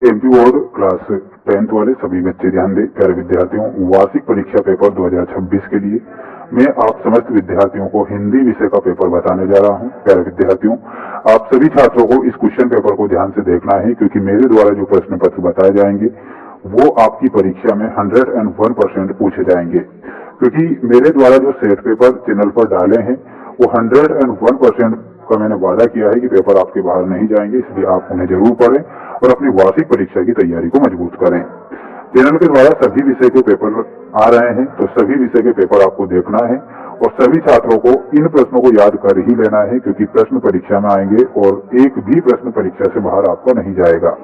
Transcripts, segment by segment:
MP board class 10th वाले सभी बच्चे ध्यान दें। प्यारे विद्यार्थियों, वार्षिक परीक्षा पेपर 2026 के लिए मैं आप समस्त विद्यार्थियों को हिंदी विषय का पेपर बताने जा रहा हूं। प्यारे विद्यार्थियों, आप सभी छात्रों को इस क्वेश्चन पेपर को ध्यान से देखना है, क्योंकि मेरे द्वारा जो प्रश्न पत्र बताए जाएंगे वो आपकी परीक्षा में 101% पूछे जाएंगे। क्योंकि मेरे द्वारा जो सेट पेपर चैनल पर डाले हैं वो 101% का मैंने वादा किया है कि पेपर आपके बाहर नहीं जाएंगे, इसलिए आप उन्हें जरूर पढ़ें और अपनी वार्षिक परीक्षा की तैयारी को मजबूत करें। चैनल के द्वारा सभी विषय के पेपर आ रहे हैं, तो सभी विषय के पेपर आपको देखना है और सभी छात्रों को इन प्रश्नों को याद कर ही लेना है, क्योंकि प्रश्न परीक्षा में आएंगे और एक भी प्रश्न परीक्षा से बाहर आपको नहीं जाएगा,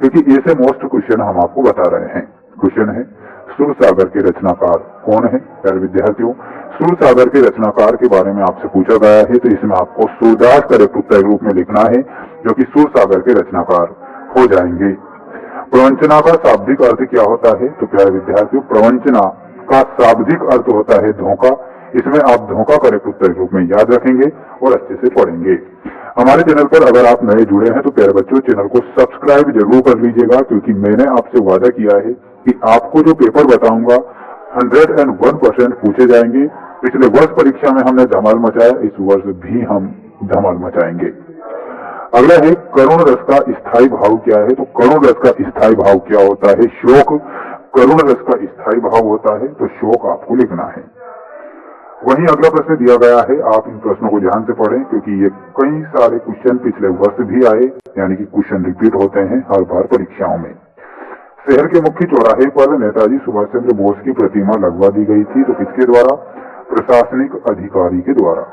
क्योंकि ऐसे मोस्ट क्वेश्चन हम आपको बता रहे हैं। क्वेश्चन है, सूरसागर के रचनाकार कौन है? प्यारे विद्यार्थियों, सूरसागर के रचनाकार के बारे में आपसे पूछा गया है, तो इसमें आपको सूरदास करेक्ट उत्तर रूप में लिखना है, जो कि सूरसागर के रचनाकार हो जाएंगे। प्रवंचना का शाब्दिक अर्थ क्या होता है? तो प्यारे विद्यार्थियों, प्रवंचना का शाब्दिक अर्थ होता है धोखा। इसमें आप धोखा करेक्ट उत्तर रूप में याद रखेंगे और अच्छे से पढ़ेंगे। हमारे चैनल पर अगर आप नए जुड़े हैं तो प्यारे बच्चों, चैनल को सब्सक्राइब जरूर कर लीजिएगा, क्योंकि मैंने आपसे वादा किया है कि आपको जो पेपर बताऊंगा 101% पूछे जाएंगे। पिछले वर्ष परीक्षा में हमने धमाल मचाया, इस वर्ष भी हम धमाल मचाएंगे। अगला है, करुण रस का स्थायी भाव क्या है? तो करुण रस का स्थायी भाव क्या होता है? शोक। करुण रस का स्थायी भाव होता है, तो शोक आपको लिखना है। वहीं अगला प्रश्न दिया गया है, आप इन प्रश्नों को ध्यान से पढ़ें, क्योंकि ये कई सारे क्वेश्चन पिछले वर्ष भी आए, यानी कि क्वेश्चन रिपीट होते हैं हर बार परीक्षाओं में। शहर के मुख्य चौराहे पर नेताजी सुभाष चंद्र बोस की प्रतिमा लगवा दी गई थी, तो किसके द्वारा? प्रशासनिक अधिकारी के द्वारा।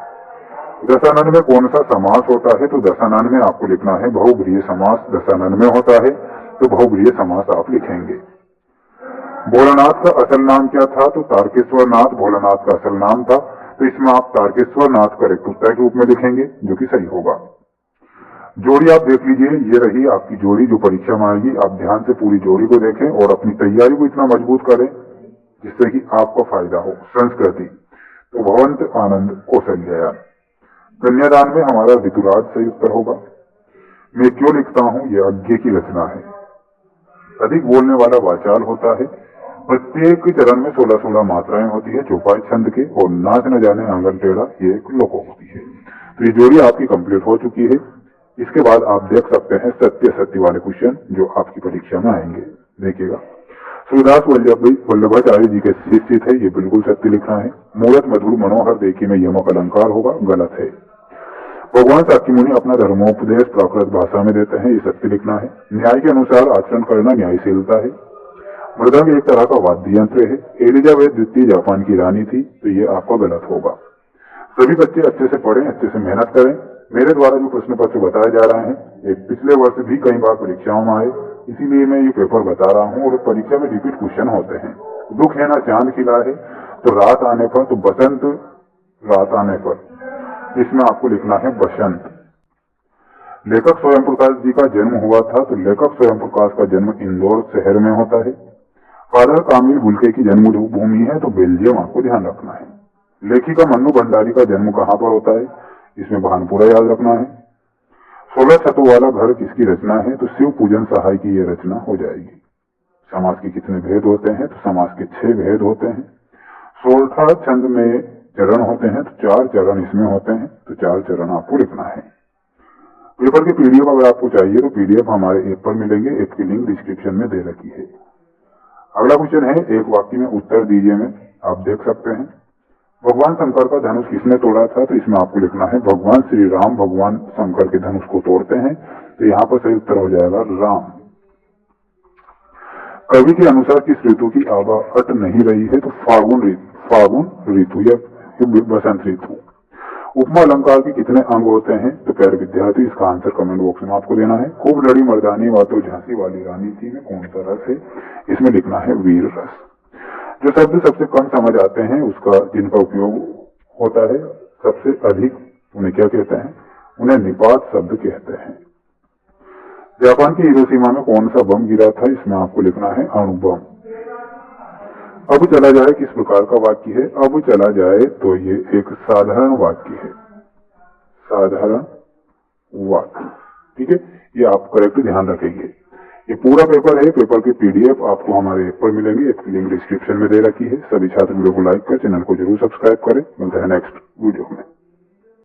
दशानन में कौन सा समास होता है? तो दशानन में आपको लिखना है बहुब्रीहि समास दशानन में होता है, तो बहुब्रीहि समास आप लिखेंगे। भोलानाथ का असल नाम क्या था? तो तारकेश्वर नाथ भोलानाथ का असल नाम था, तो इसमें आप तारकेश्वर नाथ करेक्ट उत्तर के रूप में लिखेंगे, जो कि सही होगा। जोड़ी आप देख लीजिए, ये रही आपकी जोड़ी जो परीक्षा में आएगी। आप ध्यान से पूरी जोड़ी को देखें और अपनी तैयारी को इतना मजबूत करें जिससे कि आपको फायदा हो। संस्कृति, तो भवंत आनंद कौशल्यायन। कन्यादान में हमारा ऋतुराज सही उत्तर होगा। मैं क्यों लिखता हूं, यह अज्ञे की रचना है। अधिक बोलने वाला वाचाल होता है। प्रत्येक चरण में 16-16 मात्राएं होती है चौपाई छंद के, और नाच न जाने आंगन टेढ़ा ये एक लोकोक्ति है। तो ये जोड़ी आपकी कंप्लीट हो चुकी है। इसके बाद आप देख सकते हैं सत्य सत्य वाले क्वेश्चन जो आपकी परीक्षा में आएंगे। देखिएगा, सूरदास वल्लभाचार्य जी के शिष्य थे, ये बिल्कुल सत्य लिखना है। मूरत मधुर मनोहर देखी में यमक अलंकार होगा, गलत है। भगवान साक्य मुनि अपना धर्मोपदेश प्राकृत भाषा में देते हैं, ये सत्य लिखना है। न्याय के अनुसार आचरण करना न्यायशीलता है। मृदंग एक तरह का वाद्य यंत्र है। एलिजाबेथ द्वितीय जापान की रानी थी, तो ये आपका गलत होगा। सभी बच्चे अच्छे से पढ़ें, अच्छे से मेहनत करें। मेरे द्वारा जो प्रश्न पत्र बताए जा रहे हैं ये पिछले वर्ष भी कई बार परीक्षाओं में आए, इसीलिए मैं ये पेपर बता रहा हूँ, और परीक्षा में रिपीट क्वेश्चन होते हैं। दुख है ना चांद खिला है, तो रात आने पर, तो बसंत रात आने पर, इसमें आपको लिखना है बसंत। लेखक स्वयं प्रकाश जी का जन्म हुआ था, तो लेखक स्वयं प्रकाश का जन्म इंदौर शहर में होता है। फादर कामिल बुल्के की जन्मभूमि है, तो बेल्जियम आपको ध्यान रखना है। लेखिका मन्नू भंडारी का जन्म कहाँ पर होता है? इसमें भानपुरा याद रखना है। 16 छतों वाला घर किसकी रचना है? तो शिव पूजन सहाय की यह रचना हो जाएगी। समास के कितने भेद होते हैं? तो समास के 6 भेद होते हैं। 16 छंद में चरण होते हैं, तो 4 चरण इसमें होते हैं, तो 4 चरण आपको लिखना है। पेपर के पीडीएफ अगर आपको चाहिए तो पीडीएफ हमारे ऐप पर मिलेंगे, ऐप की लिंक डिस्क्रिप्शन में दे रखी है। अगला क्वेश्चन है, एक वाक्य में उत्तर दीजिए में, आप देख सकते हैं। भगवान शंकर का धनुष किसने तोड़ा था? तो इसमें आपको लिखना है भगवान श्री राम भगवान शंकर के धनुष को तोड़ते हैं, तो यहाँ पर सही उत्तर हो जाएगा राम। कवि के अनुसार किस ऋतु की आभा अट नहीं रही है? तो फागुन ऋतु या बसंत ऋतु। उपमा अलंकार के कितने अंग होते हैं? तो प्यारे विद्यार्थी, इसका आंसर कमेंट बॉक्स में आपको देना है। खूब लड़ी मर्दानी बातों झांसी वाली रानी थी में कौन सा रस है? इसमें लिखना है वीर रस। जो शब्द सबसे कम समझ आते हैं उसका जिनका उपयोग होता है सबसे अधिक, उन्हें क्या कहते हैं? उन्हें निपात शब्द कहते हैं। जापान की हिरोशिमा में कौन सा बम गिरा था? इसमें आपको लिखना है अणु बम। अब चला जाए किस प्रकार का वाक्य है? अब चला जाए, तो ये एक साधारण वाक्य है, साधारण वाक्य। ठीक है, ये आप करेक्ट ध्यान रखेंगे। ये पूरा पूरा पेपर है, पेपर की पीडीएफ आपको हमारे ऐप पर मिलेंगे। ऐप की लिंक डिस्क्रिप्शन में दे रखी है। सभी छात्र वीडियो को लाइक कर चैनल को जरूर सब्सक्राइब करें। मिलते हैं नेक्स्ट वीडियो में।